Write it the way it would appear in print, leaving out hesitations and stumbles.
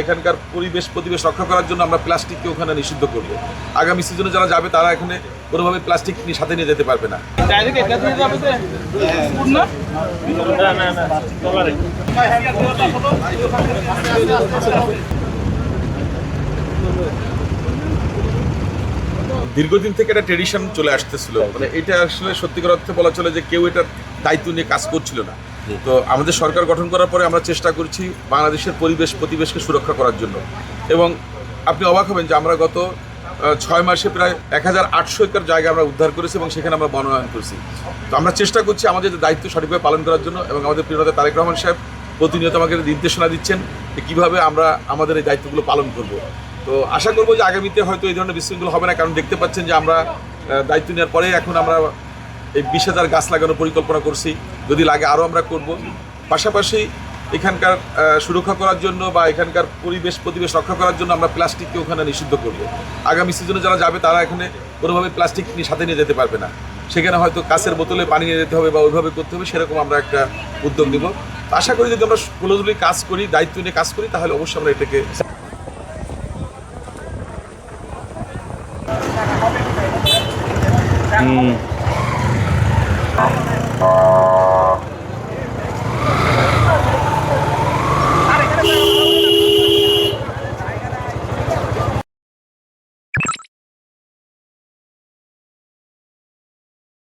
এখানকার পরিবেশ রক্ষা করার জন্য আমরা প্লাস্টিককে ওখানে নিষিদ্ধ করব। আগামী সিজনে যারা যাবে তারা এখানে কোনোভাবে প্লাস্টিক সাথে নিয়ে যেতে পারবে না। দীর্ঘদিন থেকে একটা ট্রেডিশন চলে আসতেছিল, মানে এটা আসলে সত্যিকার অর্থে বলা চলে যে কেউ এটার দায়িত্ব নিয়ে কাজ করছিল না। তো আমাদের সরকার গঠন করার পরে আমরা চেষ্টা করছি বাংলাদেশের পরিবেশকে সুরক্ষা করার জন্য। এবং আপনি অবাক হবেন যে আমরা গত 6 মাসে প্রায় 1800 একর জায়গা আমরা উদ্ধার করেছি এবং সেখানে আমরা বনায়ন করছি। তো আমরা চেষ্টা করছি আমাদের দায়িত্ব সঠিকভাবে পালন করার জন্য, এবং আমাদের প্রিয় নেতা তারেক রহমান সাহেব প্রতিনিয়ত আমাকে নির্দেশনা দিচ্ছেন যে কীভাবে আমরা আমাদের এই দায়িত্বগুলো পালন করব। তো আশা করবো যে আগামীতে হয়তো এই ধরনের বিশৃঙ্খলা হবে না, কারণ দেখতে পাচ্ছেন যে আমরা দায়িত্ব নেওয়ার পরে এখন আমরা এই 20,000 গাছ লাগানোর পরিকল্পনা করছি, যদি লাগে আরও আমরা করব। পাশাপাশি এখানকার সুরক্ষা করার জন্য বা এখানকার পরিবেশ রক্ষা করার জন্য আমরা প্লাস্টিককে ওখানে নিষিদ্ধ করব। আগামী সিজনে যারা যাবে তারা এখানে কোনোভাবে প্লাস্টিক সাথে নিয়ে যেতে পারবে না। সেখানে হয়তো কাঁচের বোতলে পানি নিয়ে যেতে হবে বা ওইভাবে করতে হবে, সেরকম আমরা একটা উদ্যোগ নেব। আশা করি যদি আমরা ক্লোজলি কাজ করি, দায়িত্ব নিয়ে কাজ করি, তাহলে অবশ্যই আমরা এটাকে হুম